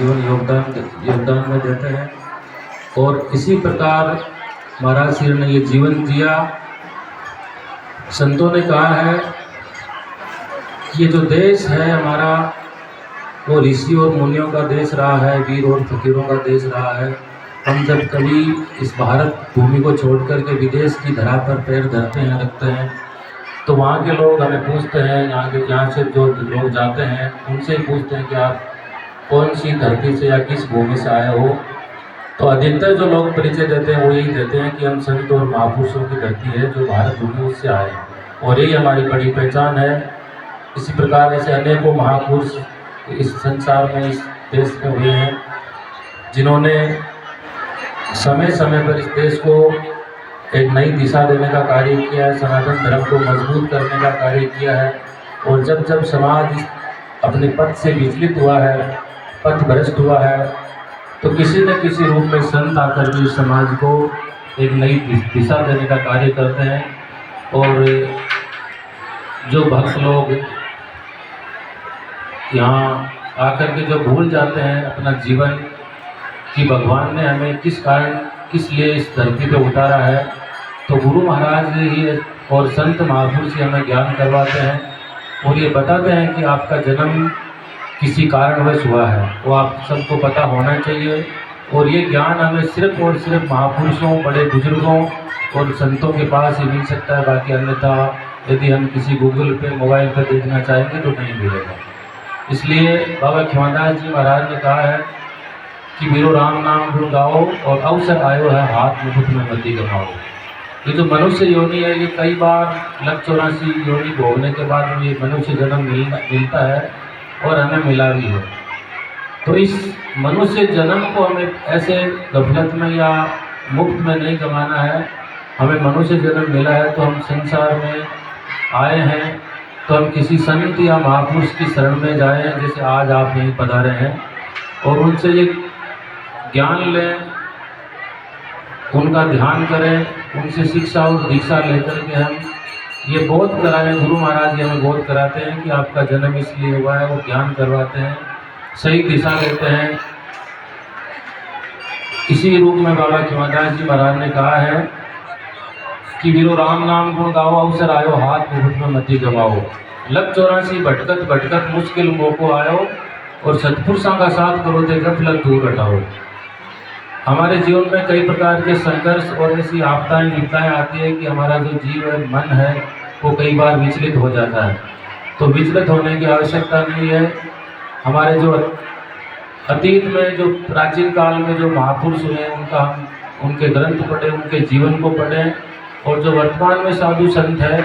जीवन योगदान में देते हैं। और इसी प्रकार महाराज श्री ने ये जीवन जिया। संतों ने कहा है कि ये जो देश है हमारा, वो ऋषि और मुनियों का देश रहा है, वीर और फकीरों का देश रहा है। हम जब कभी इस भारत भूमि को छोड़ कर के विदेश की धरा पर पैर धरते हैं, रखते हैं, तो वहाँ के लोग हमें पूछते हैं, यहाँ से जो लोग जाते हैं उनसे ही पूछते हैं कि आप कौन सी धरती से या किस भूमि से आए हो। तो अधिकतर जो लोग परिचय देते हैं वो यही देते हैं कि हम संत और महापुरुषों की धरती है, जो भारत भूमि उससे आए हैं, और यही हमारी बड़ी पहचान है। इसी प्रकार ऐसे अनेकों महापुरुष इस संसार में, इस देश में हुए हैं, जिन्होंने समय समय पर इस देश को एक नई दिशा देने का कार्य किया है, सनातन धर्म को मजबूत करने का कार्य किया है। और जब जब समाज अपने पथ से विचलित हुआ है, पथ भ्रष्ट हुआ है, तो किसी न किसी रूप में संत आकर भी समाज को एक नई दिशा देने का कार्य करते हैं। और जो भक्त लोग यहाँ आकर के जो भूल जाते हैं अपना जीवन कि भगवान ने हमें किस कारण, किस लिए इस धरती पे उतारा है, तो गुरु महाराज ही और संत महापुरुष ही हमें ज्ञान करवाते हैं और ये बताते हैं कि आपका जन्म किसी कारणवश हुआ है, वो आप सबको पता होना चाहिए। और ये ज्ञान हमें सिर्फ और सिर्फ महापुरुषों, बड़े बुजुर्गों और संतों के पास ही मिल सकता है। बाकी अन्यथा यदि हम किसी गूगल पे, मोबाइल पर देखना चाहेंगे तो नहीं मिलेगा। इसलिए बाबा खिमादास जी महाराज ने कहा है कि वीरो राम नाम गुण गाओ और अवसर आयो है हाथ मुकुट में मति गवाओ। ये जो मनुष्य योनि है, ये कई बार 184 योनि भोगने के बाद ये मनुष्य जन्म मिलता है और हमें मिला भी है। तो इस मनुष्य जन्म को हमें ऐसे गफलत में या मुफ्त में नहीं गंवाना है। हमें मनुष्य जन्म मिला है तो हम संसार में आए हैं, तो हम किसी संत या महापुरुष की शरण में जाएं, जैसे आज आप यहीं पधारे हैं, और उनसे ये ज्ञान लें, उनका ध्यान करें, उनसे शिक्षा और दीक्षा लेकर के हम ये बोध कराएं। गुरु महाराज जी हमें बोध कराते हैं कि आपका जन्म इसलिए हुआ है, वो ज्ञान करवाते हैं, सही दिशा देते हैं। इसी रूप में बाबा खिमादास जी महाराज ने कहा है कि वीरो राम नाम गुण गाओ अवसर आयो हाथ मुकुट में मति गवाओ। 184 भटकत भटकत मुश्किल मोको आयो और सत्पुरुषों का साथ करो ते गफलत दूर हटाओ। हमारे जीवन में कई प्रकार के संघर्ष और ऐसी आपदाएं विपदाएं आती है कि हमारा जो जीव है, मन है, वो कई बार विचलित हो जाता है। तो विचलित होने की आवश्यकता नहीं है। हमारे जो अतीत में, जो प्राचीन काल में जो महापुरुष हुए उनका हम उनके ग्रंथ पढ़ें, उनके जीवन को पढ़ें, और जो वर्तमान में साधु संत है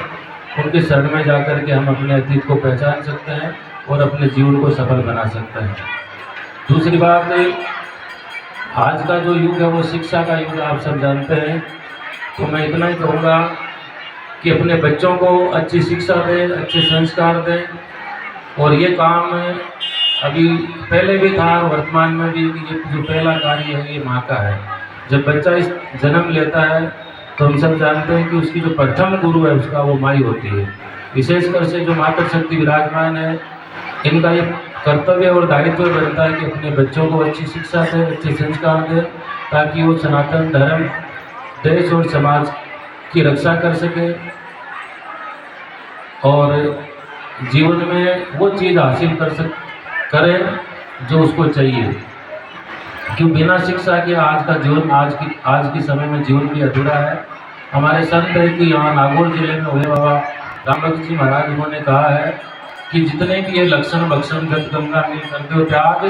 उनके शरण में जाकर के हम अपने अतीत को पहचान सकते हैं और अपने जीवन को सफल बना सकते हैं। दूसरी बात, आज का जो युग है वो शिक्षा का युग है, आप सब जानते हैं। तो मैं इतना ही कहूँगा कि अपने बच्चों को अच्छी शिक्षा दें, अच्छे संस्कार दें। और ये काम अभी पहले भी था और वर्तमान में भी, ये जो पहला कार्य है ये माँ का है। जब बच्चा इस जन्म लेता है तो हम सब जानते हैं कि उसकी जो प्रथम गुरु है उसका वो माँ ही होती है। विशेषकर से जो माता शक्ति विराजमान है, इनका ये कर्तव्य और दायित्व बनता है कि अपने बच्चों को अच्छी शिक्षा दें, अच्छे संस्कार दें, ताकि वो सनातन धर्म, देश और समाज की रक्षा कर सके और जीवन में वो चीज़ हासिल करें जो उसको चाहिए। क्यों बिना शिक्षा के आज का जीवन, आज की समय में जीवन भी अधूरा है। हमारे संत है कि यहाँ नागौर जिले में हुए बाबा रामभक्त जी महाराज, उन्होंने कहा है कि जितने भी ये लक्षण भक्षण गत गंगा मिल करते हो त्याग,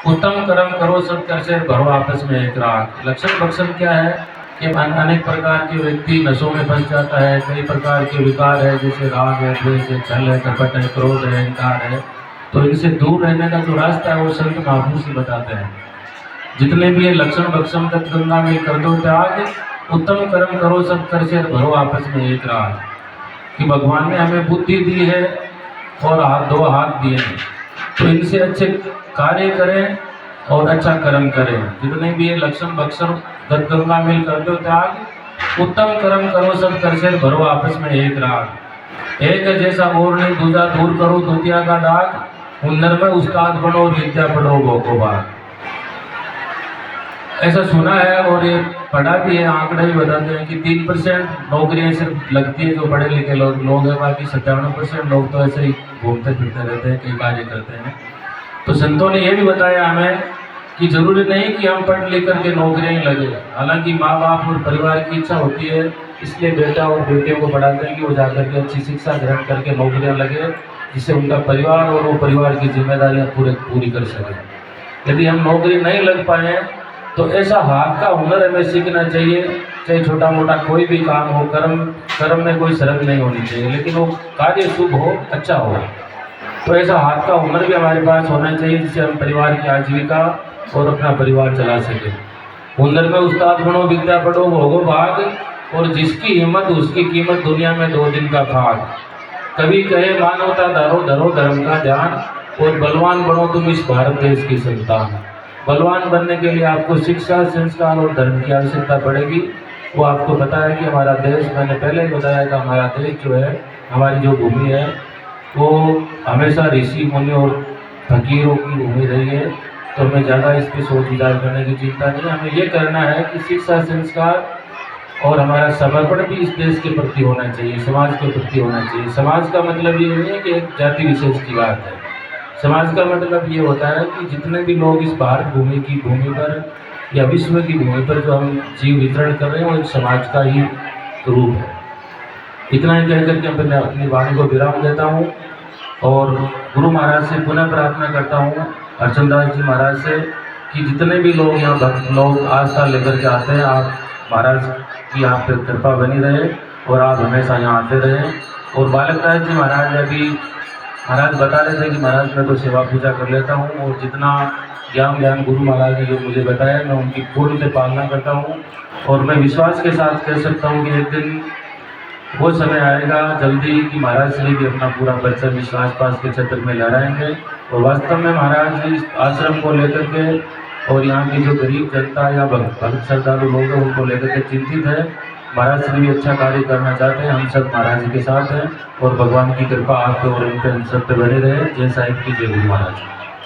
उत्तम कर्म करो सब कर से भरो आपस में एक राग। लक्षण भक्षण क्या है कि अनेक प्रकार के व्यक्ति नशों में फंस जाता है, कई प्रकार के विकार है, जैसे राग है, द्वेष है, छल है, कपट है, क्रोध है, अहंकार है। तो इनसे दूर रहने का जो रास्ता है वो संत महापुरुष ही बताते हैं। जितने भी ये लक्षण भक्षण गत गंगा में कर दो त्याग, उत्तम कर्म करो सब कर से भरो आपस में एक राग। कि भगवान ने हमें बुद्धि दी है और दो हाथ दिए हैं, तो इनसे अच्छे कार्य करें और अच्छा कर्म करें। जितने भी ये लक्षण भक्षण गत गंगा मिल कर दो त्याग, उत्तम कर्म करो सब कर से भरो आपस में एक राग। एक जैसा और नहीं दूजा दूर करो द्वितीय का दाग, हुनर में उस्ताद बनो विद्या पढ़ो गो को बाग। ऐसा सुना है और ये पढ़ा भी है, आंकड़े भी बताते हैं कि 3% नौकरियां सिर्फ लगती है जो पढ़े लिखे लोग हैं, बाकी 97% लोग तो ऐसे ही घूमते फिरते रहते हैं, कई कार्य करते हैं। तो संतों ने यह भी बताया हमें कि जरूरी नहीं कि हम पढ़ लिख करके नौकरियां ही लगे। हालांकि माँ बाप और परिवार की इच्छा होती है, इसलिए बेटा और बेटियों को पढ़ाते हैं कि वो जाकर के अच्छी शिक्षा ग्रहण करके नौकरियां लगे, जिससे उनका परिवार और वो परिवार की जिम्मेदारियां पूरी कर सके। यदि हम नौकरी नहीं लग पाए तो ऐसा हाथ का हुनर हमें सीखना चाहिए, चाहे छोटा मोटा कोई भी काम हो। कर्म में कोई शर्त नहीं होनी चाहिए, लेकिन वो कार्य शुभ हो, अच्छा हो। तो ऐसा हाथ का हुनर भी हमारे पास होना चाहिए जिससे हम परिवार की आजीविका और अपना परिवार चला सकें। हुनर में उस्ताद बनो, विद्या पढ़ो, भोगो भाग, और जिसकी हिम्मत उसकी कीमत, दुनिया में 2 दिन का भाग। कभी कहे मानवता धरो धरो धर्म का ध्यान, और बलवान बनो तुम इस भारत देश की संतान। बलवान बनने के लिए आपको शिक्षा, संस्कार और धर्म की आवश्यकता पड़ेगी। वो आपको पता है कि हमारा देश, मैंने पहले ही बताया कि हमारा देश जो है, हमारी जो भूमि है, वो हमेशा ऋषि मुनि और फकीरों की भूमि रही है। तो हमें ज़्यादा इस पर सोच विचार करने की चिंता नहीं, हमें ये करना है कि शिक्षा, संस्कार और हमारा समर्पण भी इस देश के प्रति होना चाहिए, समाज के प्रति होना चाहिए। समाज का मतलब ये नहीं है कि एक जाति विशेष की बात है। समाज का मतलब ये होता है कि जितने भी लोग इस भारत भूमि की भूमि पर या विश्व की भूमि पर जो हम जीव वितरण कर रहे हैं, वो एक समाज का ही रूप है। इतना ही कह करके मैं अपनी वाणी को विराम देता हूँ और गुरु महाराज से पुनः प्रार्थना करता हूँ, अर्चनदास जी महाराज से, कि जितने भी लोग यहाँ भक्त लोग आस्था लेकर के आते हैं, आप महाराज की आप पे कृपा बनी रहे और आप हमेशा यहाँ आते रहें। और बालकदास जी महाराज अभी महाराज बता रहे थे कि महाराज मैं तो सेवा पूजा कर लेता हूँ, और जितना ज्ञान गुरु महाराज ने जो मुझे बताया मैं उनकी पूर्ण से पालना करता हूँ। और मैं विश्वास के साथ कह सकता हूँ कि एक दिन वो समय आएगा जल्दी कि महाराज श्री भी अपना पूरा परिचय इस आसपास के क्षेत्र में लहराएंगे। और वास्तव में महाराज इस आश्रम को लेकर के और यहाँ की जो गरीब जनता या भक्त श्रद्धालु लोग हैं उनको लेकर के चिंतित है। महाराज श्री भी अच्छा कार्य करना चाहते हैं, हम सब महाराज जी के साथ हैं, और भगवान की कृपा आप पे और इन पे हम सब पे बने रहे। जय साहिब की, जय गुरु महाराज।